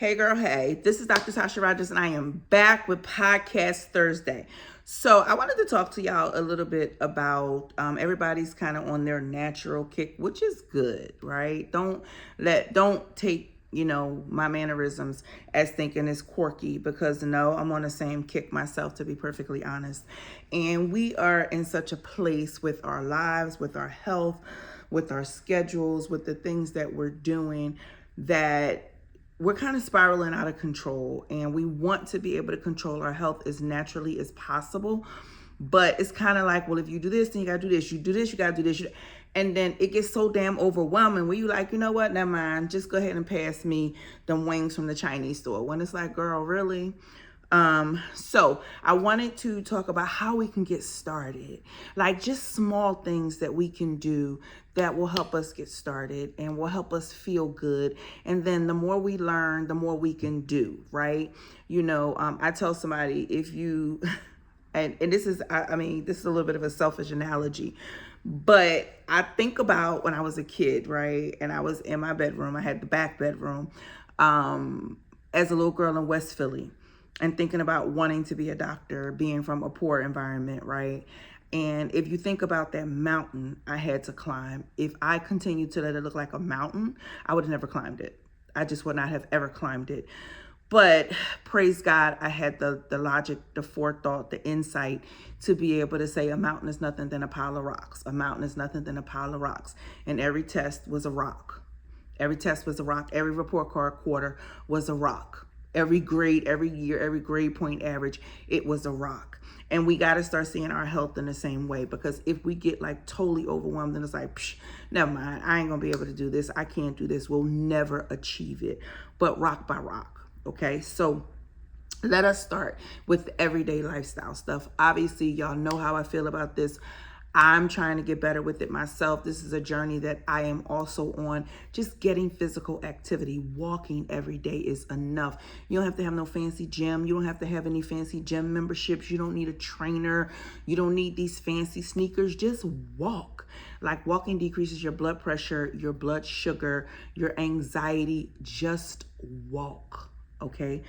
Hey girl, hey, this is Dr. Tasha Rogers and I am back with Podcast Thursday. So I wanted to talk to y'all a little bit about everybody's kind of on their natural kick, which is good, right? Don't take, my mannerisms as thinking it's quirky, because no, I'm on the same kick myself, to be perfectly honest. And we are in such a place with our lives, with our health, with our schedules, with the things that we're doing, that we're kind of spiraling out of control, and we want to be able to control our health as naturally as possible. But it's kind of like, well, if you do this, then you got to do this. You do this, you got to do this. And then it gets so damn overwhelming where you like, you know what, never mind. Just go ahead and pass me them wings from the Chinese store. When it's like, girl, really? So I wanted to talk about how we can get started, like just small things that we can do that will help us get started and will help us feel good. And then the more we learn, the more we can do, right? I tell somebody, if you, and this is, this is a little bit of a selfish analogy, but I think about when I was a kid, right? And I was in my bedroom, I had the back bedroom, as a little girl in West Philly, and thinking about wanting to be a doctor, being from a poor environment, right? And if you think about that mountain I had to climb, if I continued to let it look like a mountain, I would have never climbed it. I just would not have ever climbed it. But praise God, I had the logic, the forethought, the insight to be able to say a mountain is nothing than a pile of rocks. A mountain is nothing than a pile of rocks. And every test was a rock. Every test was a rock. Every report card quarter was a rock. Every grade, every year, every grade point average, it was a rock. And we got to start seeing our health in the same way, because if we get like totally overwhelmed and it's like, never mind, I ain't going to be able to do this. I can't do this. We'll never achieve it. But rock by rock. Okay. So let us start with the everyday lifestyle stuff. Obviously, y'all know how I feel about this. I'm trying to get better with it myself. This is a journey that I am also on. Just getting physical activity. Walking every day is enough. You don't have to have no fancy gym. You don't have to have any fancy gym memberships. You don't need a trainer. You don't need these fancy sneakers. Just walk. Like, walking decreases your blood pressure, your blood sugar, your anxiety. Just walk. Okay.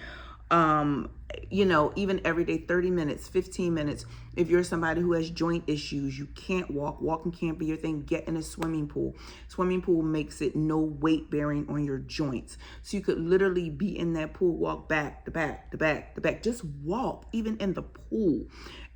Even every day, 30 minutes, 15 minutes. If you're somebody who has joint issues, you can't walk, walking can't be your thing, get in a swimming pool. Swimming pool makes it no weight bearing on your joints. So you could literally be in that pool, walk back to back to back to back. Just walk, even in the pool.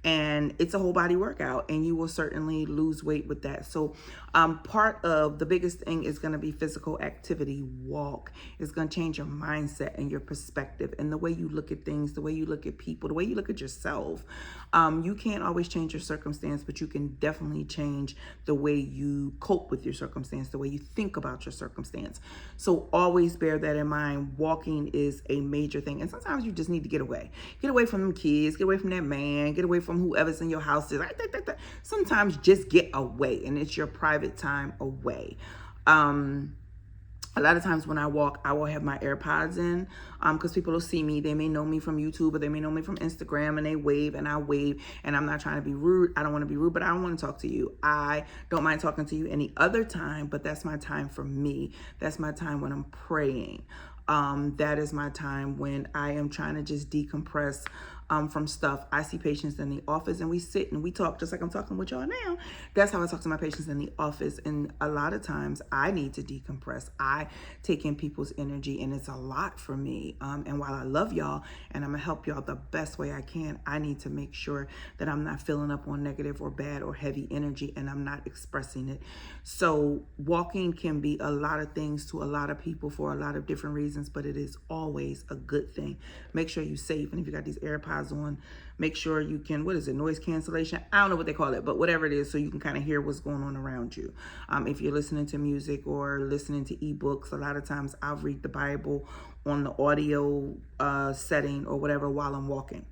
And it's a whole body workout, and you will certainly lose weight with that. So part of the biggest thing is going to be physical activity. Walk is going to change your mindset and your perspective and the way you look at things, the way you look at people, the way you look at yourself. You can't always change your circumstance, but you can definitely change the way you cope with your circumstance, the way you think about your circumstance. So always bear that in mind. Walking is a major thing. And sometimes you just need to get away. Get away from them kids, get away from that man, get away from whoever's in your house. Sometimes just get away, and it's your private time away. A lot of times when I walk, I will have my AirPods in, because people will see me. They may know me from YouTube, or they may know me from Instagram, and they wave and I wave, and I'm not trying to be rude. I don't want to be rude, but I don't want to talk to you. I don't mind talking to you any other time, but that's my time for me. That's my time when I'm praying. That is my time when I am trying to just decompress from stuff. I see patients in the office, and we sit and we talk just like I'm talking with y'all now. That's how I talk to my patients in the office. And a lot of times I need to decompress. I take in people's energy, and it's a lot for me. And while I love y'all and I'm gonna help y'all the best way I can, I need to make sure that I'm not filling up on negative or bad or heavy energy, and I'm not expressing it. So walking can be a lot of things to a lot of people for a lot of different reasons, but it is always a good thing. Make sure you're safe. And if you got these AirPods on, make sure you can, noise cancellation? I don't know what they call it, but whatever it is, so you can kind of hear what's going on around you. If you're listening to music or listening to ebooks, a lot of times I'll read the Bible on the audio setting or whatever while I'm walking.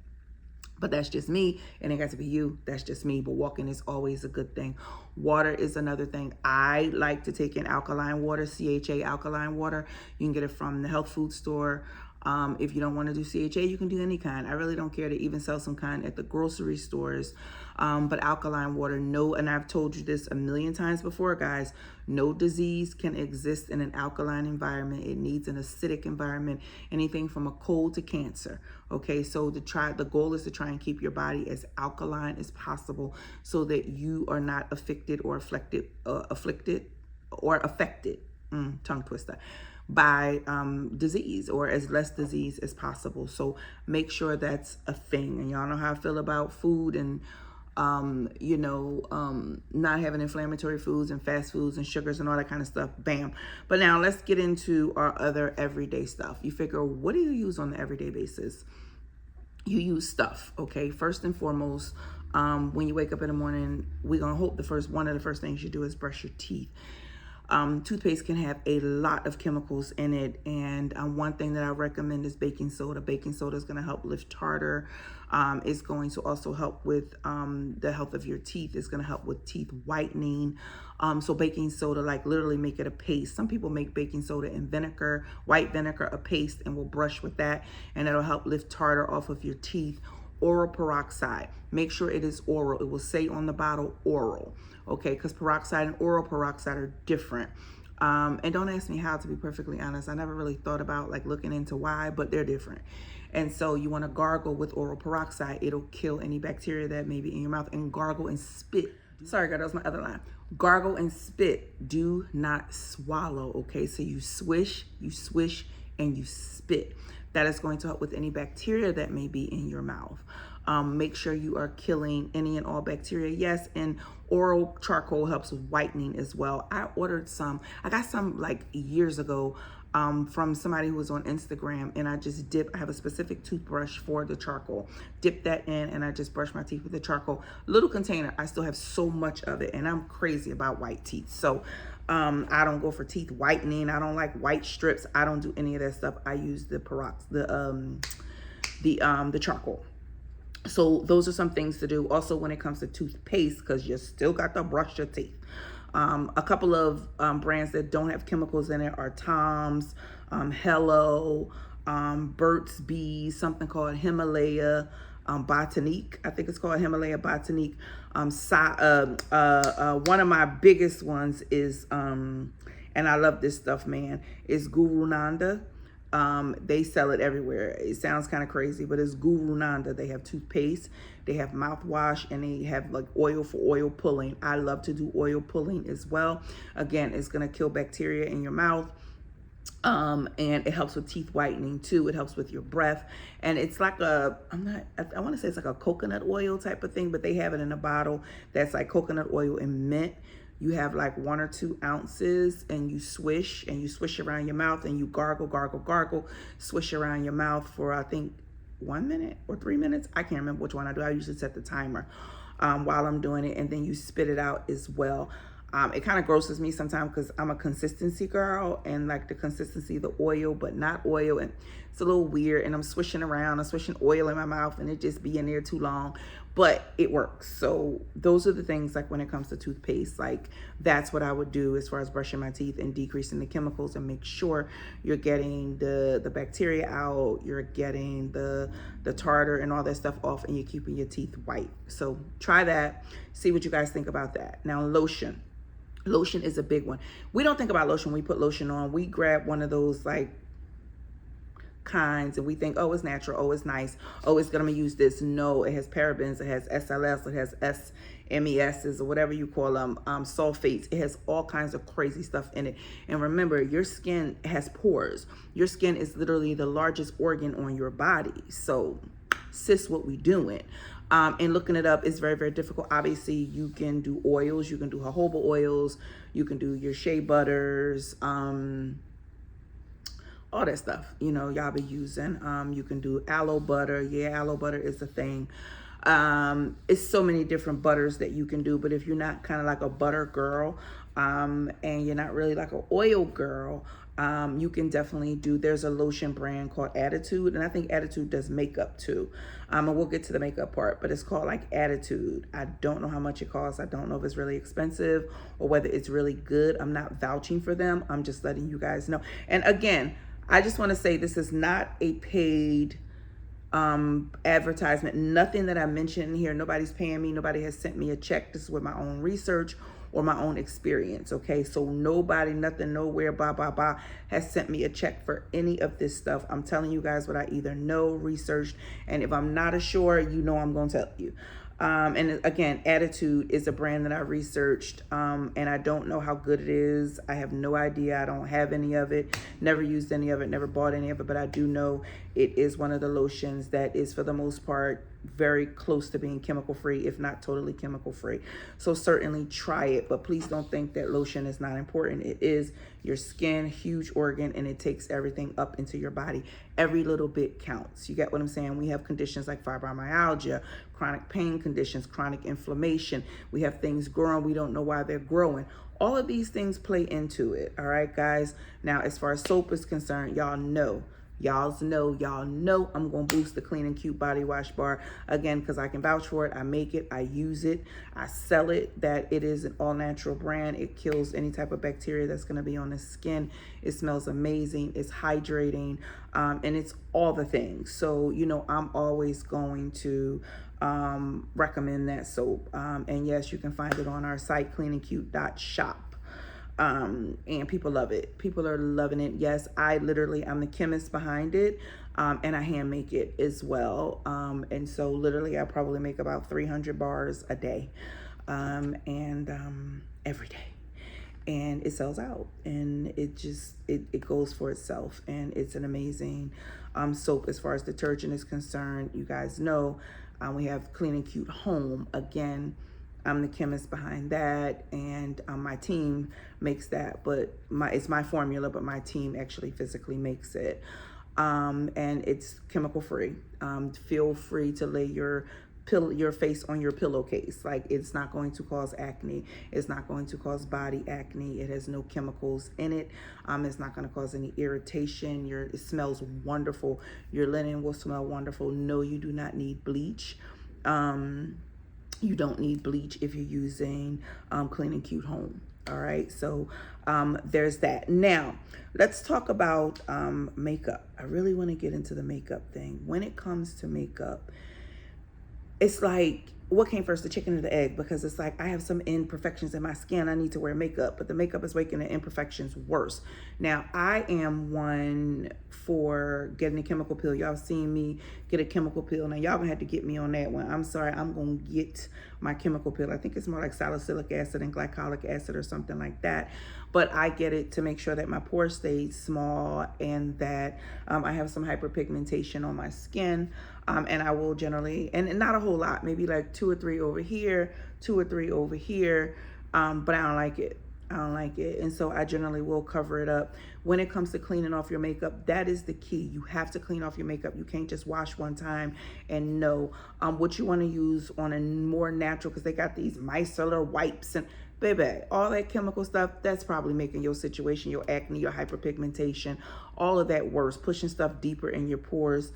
But that's just me. It ain't got to be you. That's just me. But walking is always a good thing. Water is another thing. I like to take in alkaline water, CHA alkaline water. You can get it from the health food store. If you don't want to do CHA, you can do any kind. I really don't care. To even sell some kind at the grocery stores. But alkaline water, no, and I've told you this a million times before, guys, no disease can exist in an alkaline environment. It needs an acidic environment, anything from a cold to cancer. Okay, so the goal is to try and keep your body as alkaline as possible so that you are not afflicted or affected, tongue twister, by disease, or as less disease as possible. So make sure that's a thing. And y'all know how I feel about food and not having inflammatory foods and fast foods and sugars and all that kind of stuff. Bam. But now let's get into our other everyday stuff. You figure, what do you use on the everyday basis? You use stuff, okay? First and foremost, when you wake up in the morning, we're gonna hope one of the first things you do is brush your teeth. Toothpaste can have a lot of chemicals in it, and one thing that I recommend is baking soda. Baking soda is going to help lift tartar. It's going to also help with the health of your teeth. It's going to help with teeth whitening. So baking soda, like literally make it a paste. Some people make baking soda and vinegar, white vinegar, a paste, and will brush with that, and it'll help lift tartar off of your teeth. Oral peroxide, make sure it is oral. It will say on the bottle oral, okay, because peroxide and oral peroxide are different. And don't ask me how, to be perfectly honest. I never really thought about like looking into why, but they're different. And so you want to gargle with oral peroxide. It'll kill any bacteria that may be in your mouth. And gargle and spit. Sorry, God, that was my other line. Gargle and spit. Do not swallow, okay? So you swish, and you spit. That is going to help with any bacteria that may be in your mouth. Make sure you are killing any and all bacteria. Yes, and oral charcoal helps with whitening as well. I got some like years ago from somebody who was on Instagram, and I have a specific toothbrush for the charcoal. Dip that in, and I just brush my teeth with the charcoal. Little container, I still have so much of it, and I'm crazy about white teeth. So I don't go for teeth whitening. I don't like white strips. I don't do any of that stuff. I use the charcoal. So those are some things to do. Also, when it comes to toothpaste, because you still got to brush your teeth. A couple of brands that don't have chemicals in it are Tom's, Hello, Burt's Bees, something called Himalaya, Botanique. I think it's called Himalaya Botanique. One of my biggest ones is, and I love this stuff, man, is Guru Nandha. They sell it everywhere. It sounds kind of crazy, but it's Guru Nandha. They have toothpaste, they have mouthwash, and they have like oil for oil pulling. I love to do oil pulling as well. Again, it's going to kill bacteria in your mouth. And it helps with teeth whitening too. It helps with your breath. And it's like I want to say it's like a coconut oil type of thing, but they have it in a bottle that's like coconut oil and mint. You have like 1 or 2 ounces, and you swish around your mouth, and you gargle, swish around your mouth for, I think, 1 minute or 3 minutes. I can't remember which one I do. I usually set the timer while I'm doing it, and then you spit it out as well. It kind of grosses me sometimes because I'm a consistency girl, and like the consistency of the oil, but not oil. And it's a little weird, and I'm swishing around. I'm swishing oil in my mouth, and it just be in there too long, but it works. So those are the things, like when it comes to toothpaste, like that's what I would do as far as brushing my teeth and decreasing the chemicals, and make sure you're getting the bacteria out, you're getting the tartar and all that stuff off, and you're keeping your teeth white. So try that. See what you guys think about that. Now, lotion. Lotion is a big one. We don't think about lotion when we put lotion on. We grab one of those like kinds and we think, oh, it's natural, oh, it's nice, oh, it's gonna use this. No, it has parabens, it has SLS, it has SMESs, or whatever you call them, sulfates. It has all kinds of crazy stuff in it. And remember, your skin has pores. Your skin is literally the largest organ on your body. So sis, what we doing? And looking it up is very, very difficult. Obviously, you can do oils, you can do jojoba oils, you can do your shea butters, all that stuff, you know, y'all be using. You can do aloe butter. Yeah, aloe butter is a thing. It's so many different butters that you can do, but if you're not kind of like a butter girl, and you're not really like an oil girl, you can definitely do, there's a lotion brand called Attitude, and I think Attitude does makeup too. And we'll get to the makeup part, but it's called like Attitude. I don't know how much it costs. I don't know if it's really expensive or whether it's really good. I'm not vouching for them. I'm just letting you guys know. And again, I just want to say this is not a paid advertisement. Nothing that I mentioned here, nobody's paying me. Nobody has sent me a check. This is with my own research or my own experience. Okay, so nobody, nothing, nowhere, blah blah blah, has sent me a check for any of this stuff. I'm telling you guys what I either know, researched, and if I'm not sure, you know I'm going to tell you. And again, Attitude is a brand that I researched, and I don't know how good it is. I have no idea. I don't have any of it, never used any of it, never bought any of it, but I do know it is one of the lotions that is, for the most part, very close to being chemical free, if not totally chemical free. So certainly try it, but please don't think that lotion is not important. It is. Your skin, huge organ, and it takes everything up into your body. Every little bit counts. You get what I'm saying? We have conditions like fibromyalgia, chronic pain conditions, chronic inflammation. We have things growing. We don't know why they're growing. All of these things play into it. All right, guys. Now, as far as soap is concerned, y'all know I'm going to boost the Clean and Cute body wash bar again, because I can vouch for it. I make it, I use it, I sell it, that it is an all natural brand. It kills any type of bacteria that's going to be on the skin. It smells amazing. It's hydrating, and it's all the things. So, you know, I'm always going to recommend that soap. And yes, you can find it on our site, cleanandcute.shop. And people love it. People are loving it. Yes, I'm the chemist behind it, and I hand make it as well. And so literally I probably make about 300 bars a day, and every day. And it sells out, and it goes for itself, and it's an amazing soap. As far as detergent is concerned, you guys know we have Clean and Cute Home. Again, I'm the chemist behind that, and my team makes that, but it's my formula, but my team actually physically makes it. And it's chemical free. Feel free to lay your face on your pillowcase. Like, it's not going to cause acne. It's not going to cause body acne. It has no chemicals in it. It's not going to cause any irritation. It smells wonderful. Your linen will smell wonderful. No, you do not need bleach. You don't need bleach if you're using Clean and Cute Home. All right, so there's that. Now, let's talk about makeup. I really want to get into the makeup thing. When it comes to makeup, it's like, what came first, the chicken or the egg? Because it's like, I have some imperfections in my skin. I need to wear makeup, but the makeup is making the imperfections worse. Now, I am one for getting a chemical peel. Y'all seen me get a chemical peel. Now, y'all gonna have to get me on that one. I'm sorry, I'm gonna get my chemical peel. I think it's more like salicylic acid and glycolic acid or something like that. But I get it to make sure that my pores stay small, and that I have some hyperpigmentation on my skin. And I will generally, and not a whole lot, maybe like 2 or 3 over here, 2 or 3 over here. But I don't like it. I don't like it. And so I generally will cover it up. When it comes to cleaning off your makeup, that is the key. You have to clean off your makeup. You can't just wash one time and know what you want to use on a more natural, because they got these micellar wipes and baby, all that chemical stuff, that's probably making your situation, your acne, your hyperpigmentation, all of that worse, pushing stuff deeper in your pores.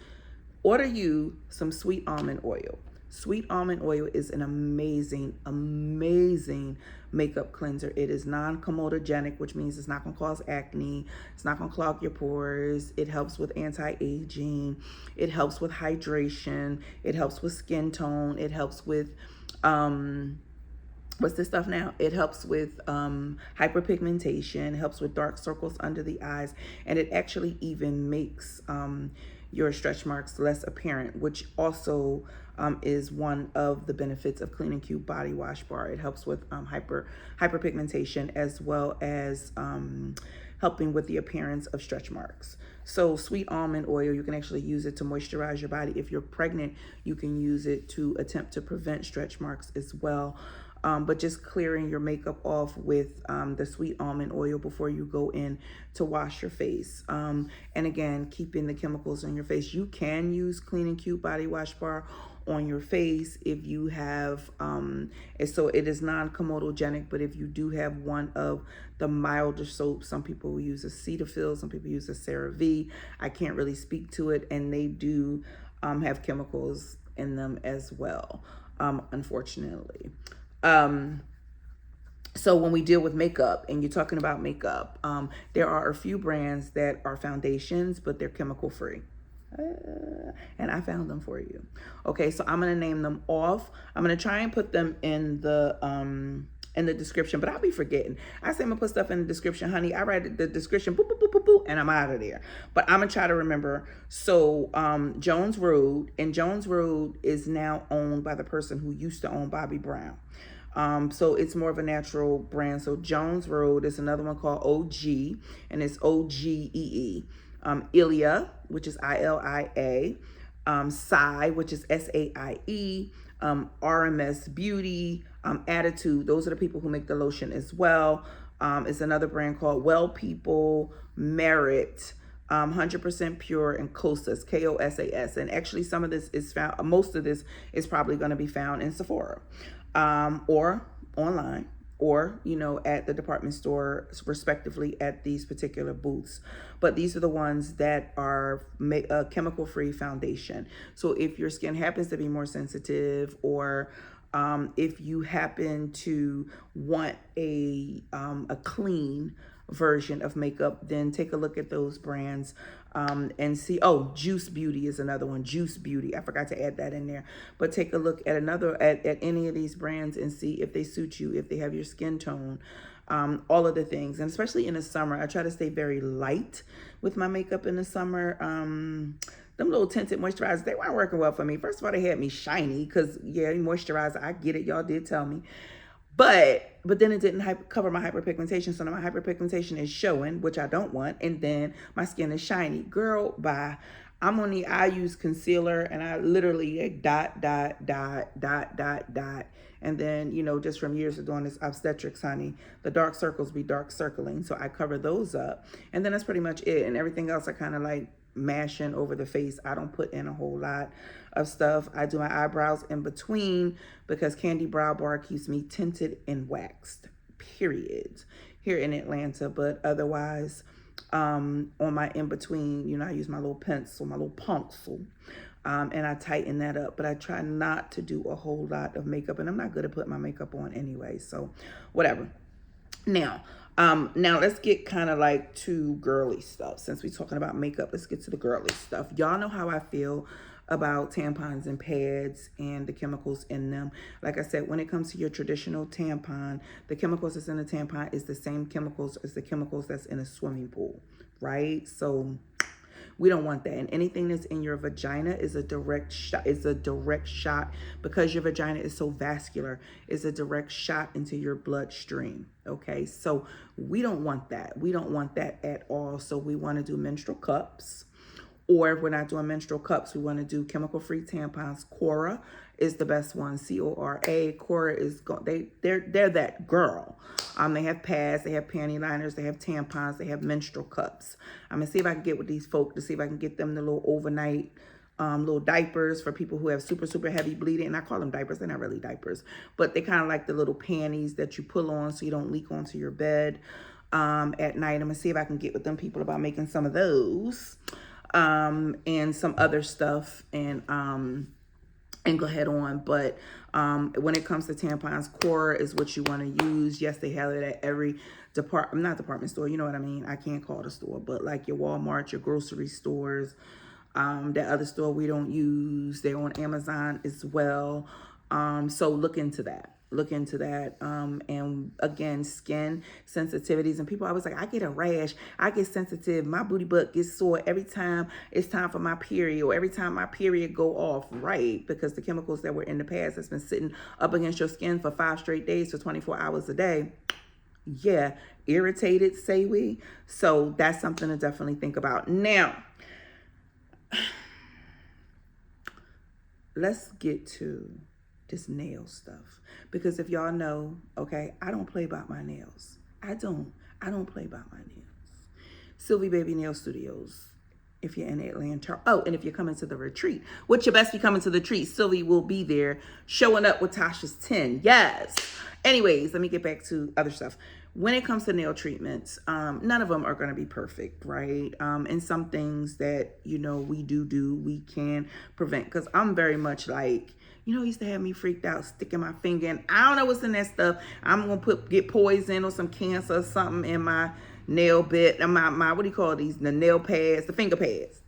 Order you some sweet almond oil. Sweet almond oil is an amazing, amazing makeup cleanser. It is non-comedogenic, which means it's not going to cause acne. It's not going to clog your pores. It helps with anti-aging. It helps with hydration. It helps with skin tone. It helps with, what's this stuff now? It helps with hyperpigmentation, helps with dark circles under the eyes, and it actually even makes your stretch marks less apparent, which also is one of the benefits of Clean and Cute Body Wash Bar. It helps with hyperpigmentation, as well as helping with the appearance of stretch marks. So sweet almond oil, you can actually use it to moisturize your body. If you're pregnant, you can use it to attempt to prevent stretch marks as well. But just clearing your makeup off with the sweet almond oil before you go in to wash your face. And again, keeping the chemicals on your face. You can use Clean and Cute Body Wash Bar on your face if you have, so it is non-comedogenic, but if you do have one of the milder soaps, some people use a Cetaphil, some people use a CeraVe. I can't really speak to it, and they do have chemicals in them as well, unfortunately. So when we deal with makeup and you're talking about makeup, there are a few brands that are foundations, but they're chemical free. And I found them for you. Okay, so I'm gonna name them off. I'm gonna try and put them in the description, but I'll be forgetting. I say I'm gonna put stuff in the description, honey. I write the description, boop, boop, boop, boop, boop, and I'm out of there. But I'm gonna try to remember. So Jones Road, and Jones Road is now owned by the person who used to own Bobbi Brown. So it's more of a natural brand. So Jones Road is another one called OGEE, and it's OGEE. Ilia, which is ILIA. Saie, which is SAIE. RMS Beauty, Attitude. Those are the people who make the lotion as well. It's another brand called Well People, Merit, 100% Pure, and Kosas, Kosas. And actually some of this is found, most of this is probably going to be found in Sephora, or online, or, you know, at the department store, respectively, at these particular booths. But these are the ones that are chemical-free foundation. So if your skin happens to be more sensitive, or if you happen to want a clean version of makeup, then take a look at those brands and see. Oh, Juice Beauty is another one. Juice Beauty, I forgot to add that in there. But take a look at at any of these brands and see if they suit you, if they have your skin tone, all of the things. And especially in the summer, I try to stay very light with my makeup in the summer. Them little tinted moisturizers, they weren't working well for me. First of all, they had me shiny because, yeah, moisturizer, I get it. Y'all did tell me. But then it didn't cover my hyperpigmentation. So now my hyperpigmentation is showing, which I don't want. And then my skin is shiny. Girl, bye. I use concealer, and I literally dot. And then, you know, just from years of doing this obstetrics, honey, the dark circles be dark circling. So I cover those up. And then that's pretty much it. And everything else I kind of like mashing over the face. I don't put in a whole lot of stuff. I do my eyebrows in between because Candy Brow Bar keeps me tinted and waxed, period, here in Atlanta. But otherwise, on my in between, you know, I use my little pencil, my little pencil, and I tighten that up. But I try not to do a whole lot of makeup, and I'm not good at putting my makeup on anyway, so whatever. Now let's get kind of like to girly stuff. Since we're talking about makeup, let's get to the girly stuff. Y'all know how I feel about tampons and pads and the chemicals in them. Like I said, when it comes to your traditional tampon, the chemicals that's in a tampon is the same chemicals as the chemicals that's in a swimming pool, right? So we don't want that. And anything that's in your vagina is a direct shot. It's a direct shot, because your vagina is so vascular. It's a direct shot into your bloodstream. Okay, so we don't want that. We don't want that at all. So we want to do menstrual cups. Or if we're not doing menstrual cups, we want to do chemical-free tampons. Cora is the best one. Cora. Cora is they're that girl. They have pads, they have panty liners, they have tampons, they have menstrual cups. I'm gonna see if I can get with these folk to see if I can get them the little overnight little diapers for people who have super heavy bleeding. And I call them diapers. They're not really diapers, but they kind of like the little panties that you pull on so you don't leak onto your bed at night. I'm gonna see if I can get with them people about making some of those. And some other stuff, and go ahead on. But when it comes to tampons, Cora is what you want to use. Yes, they have it at every not department store, you know what I mean? I can't call it a store, but like your Walmart, your grocery stores, that other store we don't use. They're on Amazon as well. So look into that. And again, skin sensitivities, and people always like, I get a rash, I get sensitive, my booty butt gets sore every time it's time for my period, or every time my period go off, right? Because the chemicals that were in the past that's been sitting up against your skin for 5 straight days for 24 hours a day. Yeah, irritated, say we. So that's something to definitely think about. Now, let's get to this nail stuff, because if y'all know, okay, I don't play about my nails. I don't play about my nails. Sylvie Baby Nail Studios, if you're in Atlanta. Oh, and if you're coming to the retreat, which you best be coming to the retreat, Sylvie will be there showing up with Tasha's 10. Yes. Anyways, let me get back to other stuff. When it comes to nail treatments, none of them are going to be perfect, right? And some things that, you know, we can prevent, because I'm very much like, You know, it used to have me freaked out, sticking my finger in. I don't know what's in that stuff. I'm gonna get poison or some cancer or something in my nail bit. My what do you call these? The nail pads, the finger pads.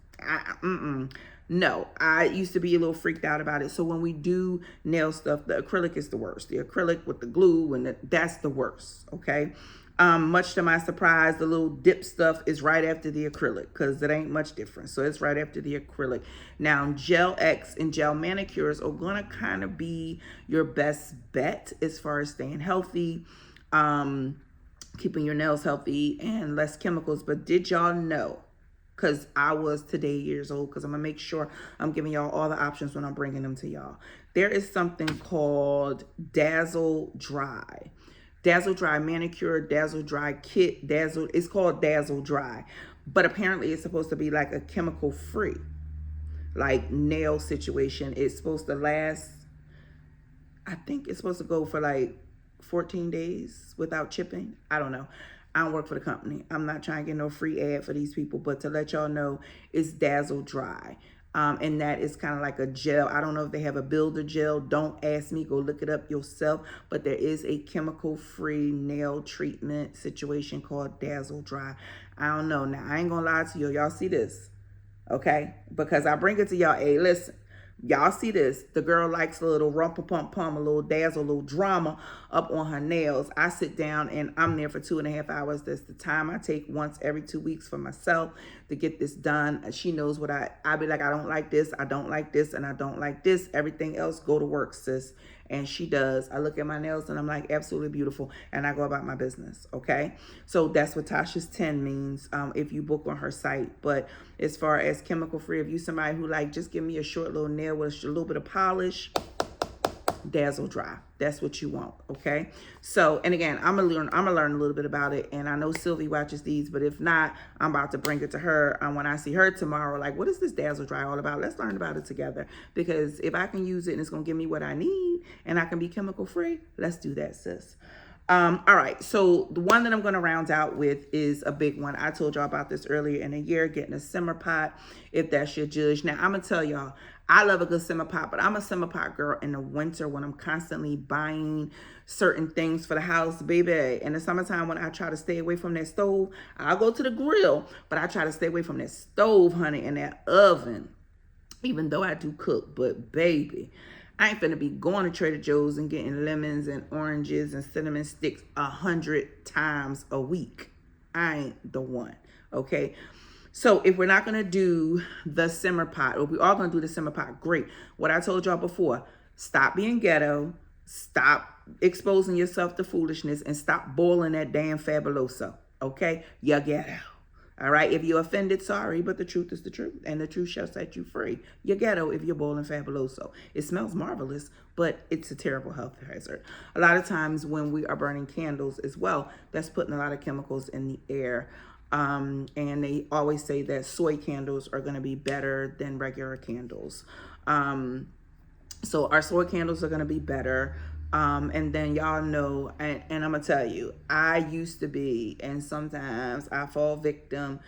No, I used to be a little freaked out about it. So when we do nail stuff, the acrylic is the worst. The acrylic with the glue and that's the worst. Okay. Much to my surprise, the little dip stuff is right after the acrylic because it ain't much different. So it's right after the acrylic. Now, Gel X and gel manicures are going to kind of be your best bet as far as staying healthy, keeping your nails healthy and less chemicals. But did y'all know? Because I was today years old, because I'm going to make sure I'm giving y'all all the options when I'm bringing them to y'all. There is something called Dazzle Dry. Dazzle Dry Manicure, Dazzle Dry Kit, it's called Dazzle Dry. But apparently it's supposed to be like a chemical free, like nail situation. It's supposed to last, I think it's supposed to go for like 14 days without chipping. I don't know. I don't work for the company. I'm not trying to get no free ad for these people, but to let y'all know, it's Dazzle Dry. And that is kind of like a gel. I don't know if they have a builder gel. Don't ask me. Go look it up yourself. But there is a chemical-free nail treatment situation called Dazzle Dry. I don't know. Now, I ain't going to lie to you. Y'all see this, okay? Because I bring it to y'all. Hey, listen. Y'all see this. The girl likes a little rumpa-pum-pum, a little dazzle, a little drama up on her nails. I sit down and I'm there for 2.5 hours. That's the time I take once every 2 weeks for myself to get this done. She knows what I be like, I don't like this, I don't like this, and I don't like this. Everything else, go to work, sis. And she does. I look at my nails and I'm like, absolutely beautiful. And I go about my business, okay? So that's what Tasha's 10 means if you book on her site. But as far as chemical free, if you somebody who like, just give me a short little nail with a little bit of polish, Dazzle Dry. That's what you want, okay? So, and again, I'm gonna learn a little bit about it, and I know Sylvie watches these, but if not, I'm about to bring it to her when I see her tomorrow. Like, what is this Dazzle Dry all about? Let's learn about it together, because if I can use it and it's gonna give me what I need, and I can be chemical free, let's do that, sis. All right, so the one that I'm going to round out with is a big one. I told y'all about this earlier in the year, getting a simmer pot, if that's your judge. Now, I'm going to tell y'all, I love a good simmer pot, but I'm a simmer pot girl in the winter when I'm constantly buying certain things for the house, baby. In the summertime, when I try to stay away from that stove, I'll go to the grill, but I try to stay away from that stove, honey, and that oven, even though I do cook, but baby, I ain't finna be going to Trader Joe's and getting lemons and oranges and cinnamon sticks 100 times a week. I ain't the one, okay? So if we're not gonna do the simmer pot, or we are gonna do the simmer pot, great. What I told y'all before, stop being ghetto, stop exposing yourself to foolishness, and stop boiling that damn Fabuloso, okay? You ghetto. All right, if you're offended, sorry, but the truth is the truth, and the truth shall set you free. You're ghetto if you're boiling Fabuloso. It smells marvelous, but it's a terrible health hazard. A lot of times when we are burning candles as well, that's putting a lot of chemicals in the air. And they always say that soy candles are going to be better than regular candles. So our soy candles are going to be better. And then y'all know, and I'm gonna tell you, I used to be, and sometimes I fall victim.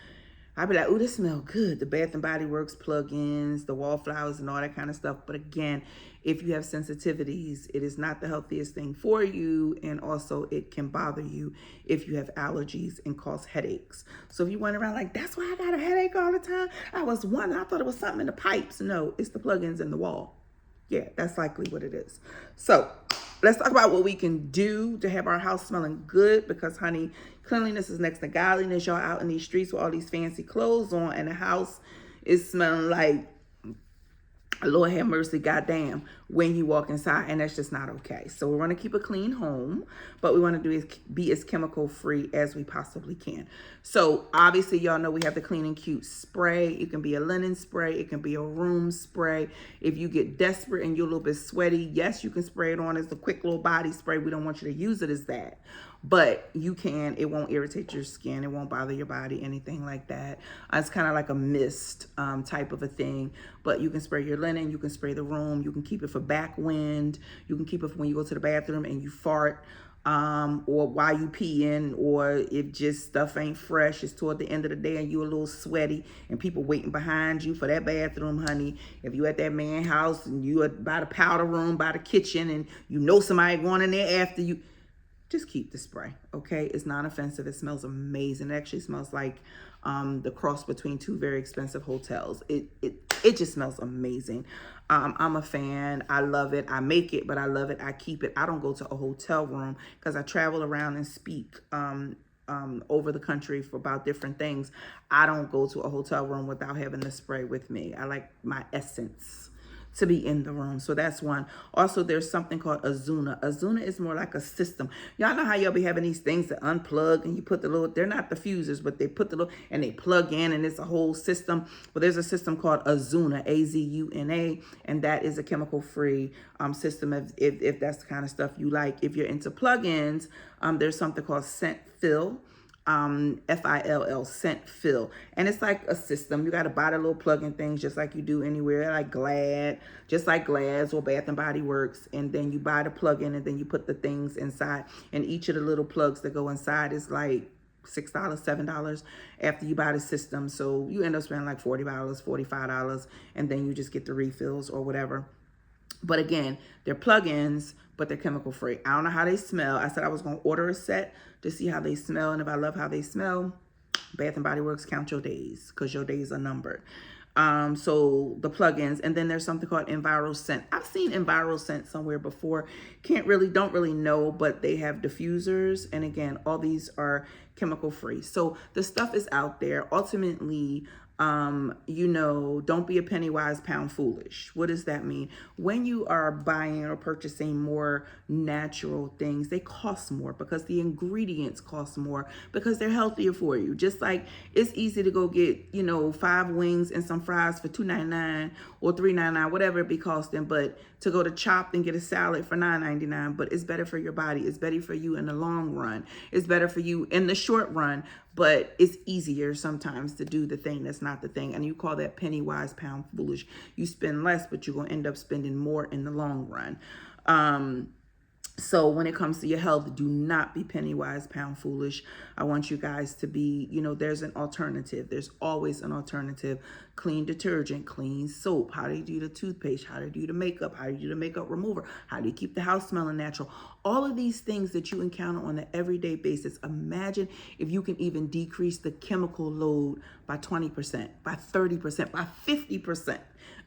I'd be like, oh, this smells good. The Bath and Body Works plug-ins, the wallflowers and all that kind of stuff. But again, if you have sensitivities, it is not the healthiest thing for you. And also it can bother you if you have allergies and cause headaches. So if you went around like, that's why I got a headache all the time. I was wondering, I thought it was something in the pipes. No, it's the plug-ins in the wall. Yeah, that's likely what it is. So let's talk about what we can do to have our house smelling good, because, honey, cleanliness is next to godliness. Y'all out in these streets with all these fancy clothes on, and the house is smelling like, Lord have mercy, goddamn, when you walk inside, and that's just not okay. So we want to keep a clean home, but we want to be as chemical free as we possibly can. So obviously, y'all know we have the Clean and Cute spray. It can be a linen spray. It can be a room spray. If you get desperate and you're a little bit sweaty, yes, you can spray it on as a quick little body spray. We don't want you to use it as that. But you can, it won't irritate your skin, it won't bother your body, anything like that. It's kind of like a mist type of a thing. But you can spray your linen, you can spray the room, you can keep it for back wind, you can keep it for when you go to the bathroom and you fart. or while you peeing, or if just stuff ain't fresh, it's toward the end of the day and you a little sweaty and people waiting behind you for that bathroom, honey. If you at that man house and you at by the powder room, by the kitchen, and you know somebody going in there after you, just keep the spray, okay? It's not offensive. It smells amazing. It actually smells like the cross between two very expensive hotels. It just smells amazing. I'm a fan. I love it. I make it, but I love it. I keep it. I don't go to a hotel room because I travel around and speak over the country for about different things. I don't go to a hotel room without having the spray with me. I like my essence to be in the room. So that's one. Also, there's something called Azuna. Azuna is more like a system. Y'all know how y'all be having these things that unplug and you put the little, they're not diffusers, but they put the little, and they plug in and it's a whole system. Well, there's a system called Azuna, A-Z-U-N-A, and that is a chemical-free system if that's the kind of stuff you like. If you're into plug-ins, there's something called Scent Fill. F-I-L-L, Scent Fill, and it's like a system. You got to buy the little plug-in things just like you do anywhere, like Glad, just like Glad's or Bath and Body Works, and then you buy the plug-in and then you put the things inside, and each of the little plugs that go inside is like $6, $7 after you buy the system. So you end up spending like $40, $45, and then you just get the refills or whatever. But again, they're plug-ins, but they're chemical free. I don't know how they smell. I said I was going to order a set to see how they smell. And if I love how they smell, Bath and Body Works, count your days because your days are numbered. So the plugins, and then there's something called Enviro Scent. I've seen Enviro Scent somewhere before. Don't really know, but they have diffusers. And again, all these are chemical free. So the stuff is out there. Ultimately, don't be a penny wise, pound foolish. What does that mean? When you are buying or purchasing more natural things, they cost more because the ingredients cost more because they're healthier for you. Just like it's easy to go get, 5 wings and some fries for $2.99 or $3.99, whatever it be costing, but to go to Chopped and get a salad for $9.99, but it's better for your body. It's better for you in the long run. It's better for you in the short run, but it's easier sometimes to do the thing that's not the thing. And you call that penny wise, pound foolish. You spend less, but you're going to end up spending more in the long run. So when it comes to your health, do not be penny wise, pound foolish. I want you guys to be, there's an alternative. There's always an alternative. Clean detergent, clean soap. How do you do the toothpaste? How do you do the makeup? How do you do the makeup remover? How do you keep the house smelling natural? All of these things that you encounter on an everyday basis. Imagine if you can even decrease the chemical load by 20%, by 30%, by 50%.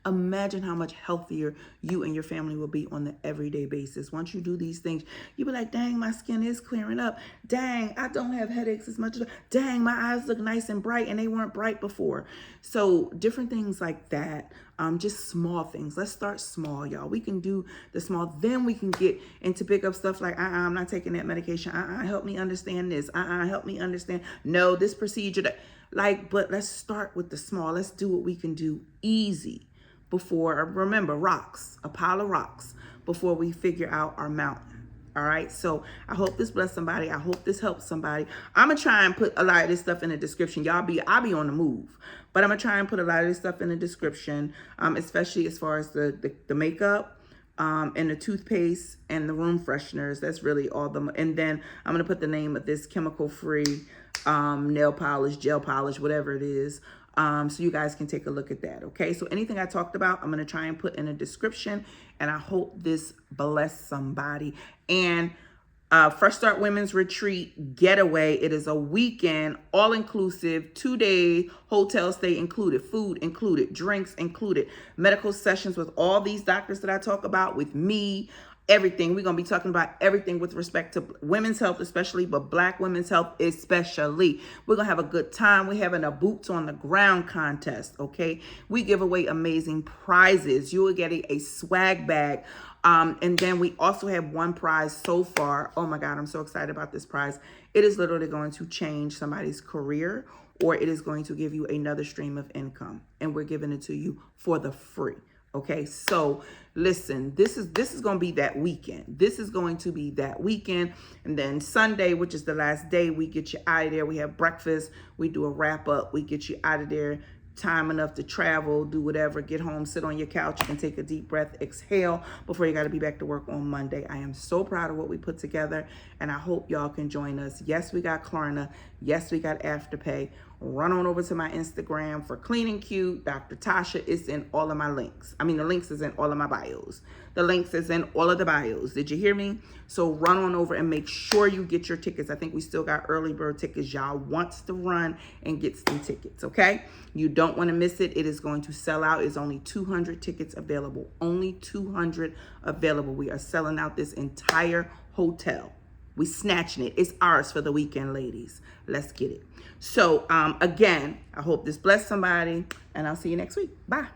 Imagine how much healthier you and your family will be on the everyday basis. Once you do these things, you'll be like, dang, my skin is clearing up. Dang, I don't have headaches as much. Dang, my eyes look nice and bright and they weren't bright before. So different things like that. Just small things. Let's start small, y'all. We can do the small. Then we can get into pick up stuff like, I'm not taking that medication. Help me understand this. Help me understand. No, this procedure. But let's start with the small. Let's do what we can do easy. Before, remember, a pile of rocks before we figure out our mountain. All right. So I hope this blessed somebody. I hope this helps somebody. I'm going to try and put a lot of this stuff in the description. I'll be on the move, but I'm going to try and put a lot of this stuff in the description, especially as far as the makeup, and the toothpaste and the room fresheners. That's really all and then I'm going to put the name of this chemical free, nail polish, gel polish, whatever it is. So you guys can take a look at that, okay? So anything I talked about, I'm going to try and put in a description, and I hope this bless somebody. And Fresh Start Women's Retreat Getaway, it is a weekend, all-inclusive, 2-day hotel stay included, food included, drinks included, medical sessions with all these doctors that I talk about, with me, everything. We're going to be talking about everything with respect to women's health especially, but Black women's health especially. We're going to have a good time. We're having a boots on the ground contest, okay? We give away amazing prizes. You will get a swag bag. And then we also have one prize so far. Oh my God, I'm so excited about this prize. It is literally going to change somebody's career, or it is going to give you another stream of income. And we're giving it to you for the free. Okay, so listen, this is going to be that weekend. This is going to be that weekend. And then Sunday, which is the last day, we get you out of there. We have breakfast. We do a wrap up. We get you out of there time enough to travel, do whatever, get home, sit on your couch, and take a deep breath, exhale before you got to be back to work on Monday. I am so proud of what we put together, and I hope y'all can join us. Yes, we got Klarna. Yes, we got Afterpay. Run on over to my Instagram for Clean and Cute. Dr. Tasha is in all of my links. I mean, the links is in all of my bios. The links is in all of the bios. Did you hear me? So run on over and make sure you get your tickets. I think we still got early bird tickets. Y'all wants to run and get some tickets, okay? You don't want to miss it. It is going to sell out. It's only 200 tickets available. Only 200 available. We are selling out this entire hotel. We snatching it. It's ours for the weekend, ladies. Let's get it. So, again, I hope this blessed somebody, and I'll see you next week. Bye.